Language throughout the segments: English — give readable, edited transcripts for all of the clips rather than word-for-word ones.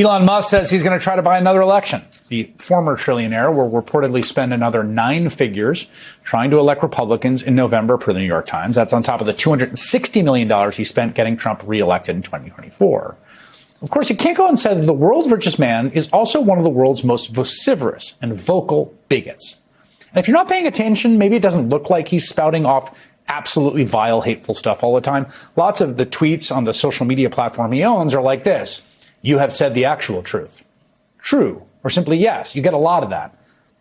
Elon Musk says he's going to try to buy another election. The former trillionaire will reportedly spend another 9 figures trying to elect Republicans in November, per the New York Times. That's on top of the $260 million he spent getting Trump reelected in 2024. Of course, you can't go and say that the world's richest man is also one of the world's most vociferous and vocal bigots. And if you're not paying attention, maybe it doesn't look like he's spouting off absolutely vile, hateful stuff all the time. Lots of the tweets on the social media platform he owns are like this. You have said the actual truth. True. Or simply yes. You get a lot of that.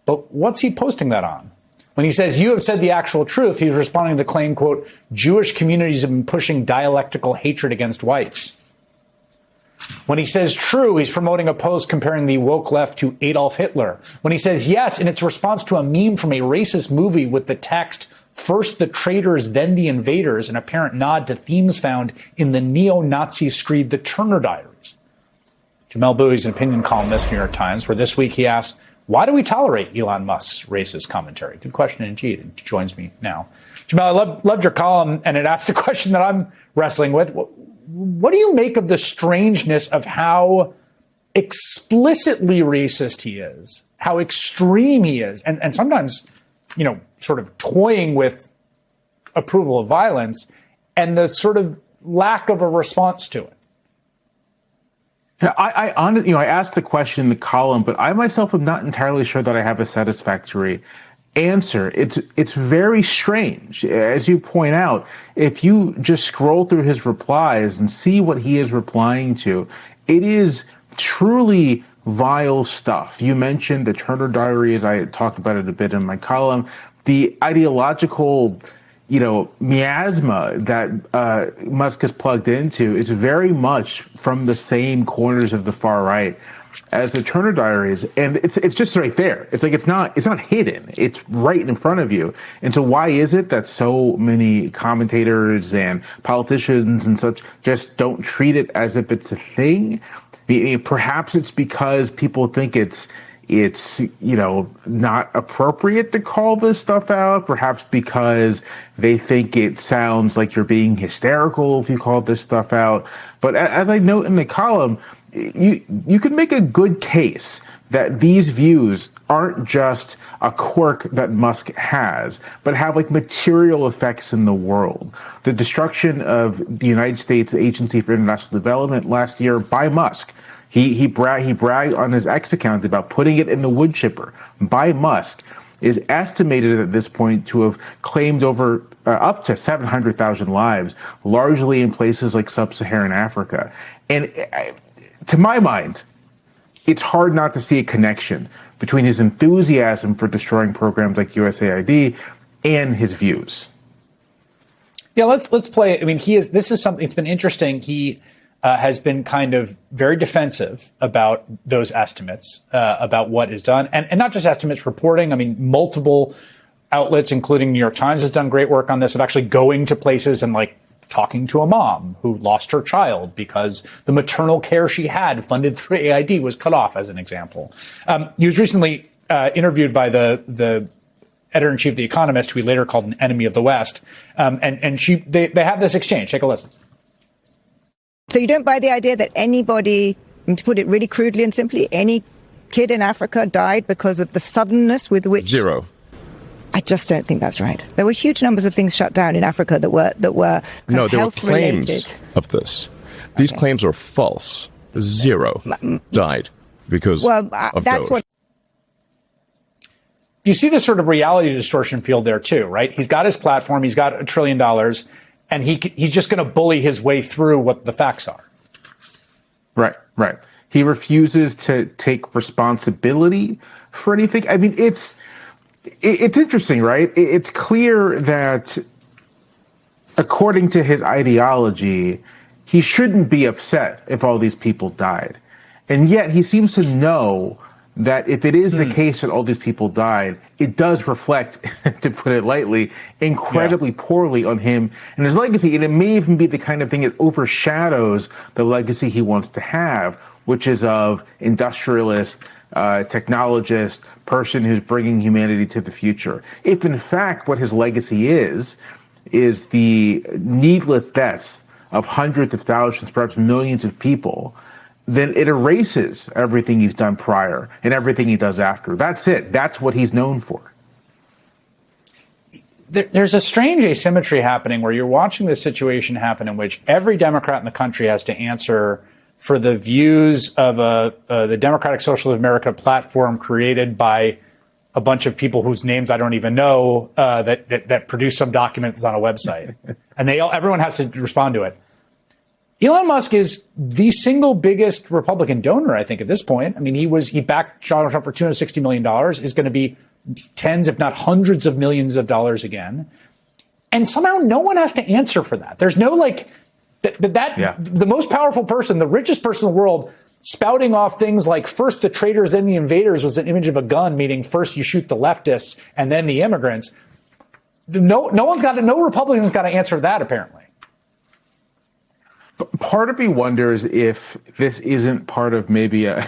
But what's he posting that on? When he says you have said the actual truth, he's responding to the claim, quote, Jewish communities have been pushing dialectical hatred against whites. When he says true, he's promoting a post comparing the woke left to Adolf Hitler. When he says yes, in its response to a meme from a racist movie with the text, first the traitors, then the invaders, an apparent nod to themes found in the neo-Nazi screed The Turner Diaries. Jamelle Bouie is an opinion columnist for New York Times, where this week he asked, why do we tolerate Elon Musk's racist commentary? Good question indeed. He joins me now. Jamelle, I loved your column, and it asked a question that I'm wrestling with. What do you make of the strangeness of how explicitly racist he is, how extreme he is, and sometimes, sort of toying with approval of violence, and the sort of lack of a response to it? I asked the question in the column, but I myself am not entirely sure that I have a satisfactory answer. It's very strange. As you point out, if you just scroll through his replies and see what he is replying to, it is truly vile stuff. You mentioned the Turner Diaries. I talked about it a bit in my column. The ideological miasma that Musk is plugged into is very much from the same corners of the far right as the Turner Diaries, and it's just right there. It's like it's not hidden. It's right in front of you. And so why is it that so many commentators and politicians and such just don't treat it as if it's a thing? Perhaps it's because people think it's not appropriate to call this stuff out, perhaps because they think it sounds like you're being hysterical if you call this stuff out. But as I note in the column, you can make a good case that these views aren't just a quirk that Musk has, but have material effects in the world. The destruction of the United States Agency for International Development last year by Musk. He bragged on his X account about putting it in the wood chipper by Musk, is estimated at this point to have claimed over up to 700,000 lives, largely in places like sub-Saharan Africa. And to my mind, it's hard not to see a connection between his enthusiasm for destroying programs like USAID and his views. Yeah, let's play. I mean, this is something. It's been interesting. He has been kind of very defensive about those estimates, about what is done, and not just estimates, reporting. I mean, multiple outlets, including New York Times, has done great work on this, of actually going to places and talking to a mom who lost her child because the maternal care she had funded through AID was cut off, as an example. He was recently interviewed by the editor-in-chief of The Economist, who he later called an enemy of the West. And they have this exchange. Take a listen. So you don't buy the idea that anybody, to put it really crudely and simply, any kid in Africa died because of the suddenness with which... Zero. I just don't think that's right. There were huge numbers of things shut down in Africa that were there were health-related. Claims of this. These claims are false. Zero died because of that's Doge. What. You see this sort of reality distortion field there too, right? He's got his platform. He's got $1 trillion. And he's just going to bully his way through what the facts are. Right. He refuses to take responsibility for anything. I mean, it's interesting, right? It's clear that according to his ideology, he shouldn't be upset if all these people died. And yet he seems to know that if it is the case that all these people died, it does reflect, to put it lightly, incredibly poorly on him and his legacy. And it may even be the kind of thing that overshadows the legacy he wants to have, which is of industrialist, technologist, person who's bringing humanity to the future. If in fact what his legacy is the needless deaths of hundreds of thousands, perhaps millions of people, then it erases everything he's done prior and everything he does after. That's it. That's what he's known for. There's a strange asymmetry happening where you're watching this situation happen in which every Democrat in the country has to answer for the views of the Democratic Socialist America platform created by a bunch of people whose names I don't even know that produce some document that's on a website, and everyone has to respond to it. Elon Musk is the single biggest Republican donor, I think, at this point. I mean, he backed Donald Trump for $260 million, is going to be tens, if not hundreds of millions of dollars again. And somehow no one has to answer for that. There's no the most powerful person, the richest person in the world, spouting off things like first the traitors, then the invaders was an image of a gun, meaning first you shoot the leftists and then the immigrants. No Republican's got to answer that, apparently. Part of me wonders if this isn't part of maybe a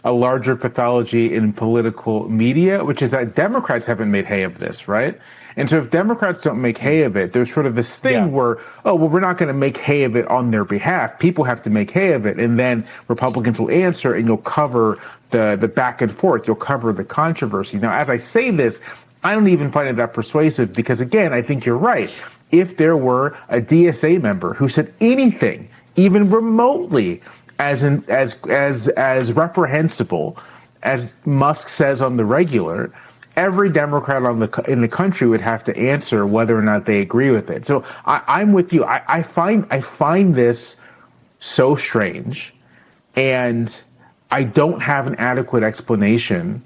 larger pathology in political media, which is that Democrats haven't made hay of this, right? And so if Democrats don't make hay of it, there's sort of this thing where, we're not going to make hay of it on their behalf. People have to make hay of it. And then Republicans will answer and you'll cover the back and forth. You'll cover the controversy. Now, as I say this, I don't even find it that persuasive because, again, I think you're right. If there were a DSA member who said anything, even remotely as reprehensible as Musk says on the regular, every Democrat in the country would have to answer whether or not they agree with it. So I'm with you. I find this so strange, and I don't have an adequate explanation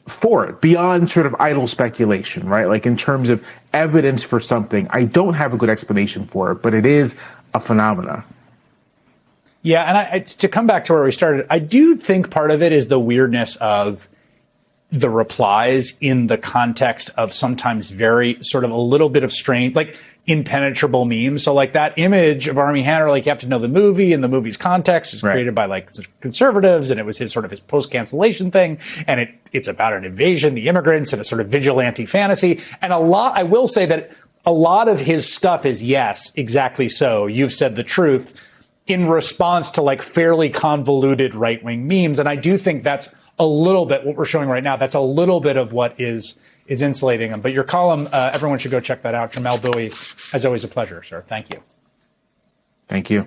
for it beyond sort of idle speculation, right? Like in terms of evidence for something, I don't have a good explanation for it, but it is a phenomena. Yeah, and to come back to where we started, I do think part of it is the weirdness of the replies in the context of sometimes very sort of a little bit of strange, like impenetrable memes. So like that image of Armie Hammer, like you have to know the movie and the movie's context is created by like conservatives, and it was his post-cancellation thing. And it's about an invasion, the immigrants, and a sort of vigilante fantasy. And I will say that a lot of his stuff is, yes, exactly so. You've said the truth in response to like fairly convoluted right-wing memes. And I do think that's a little bit what we're showing right now. That's a little bit of what is insulating him. But your column, everyone should go check that out. Jamelle Bouie, as always, a pleasure, sir. Thank you. Thank you.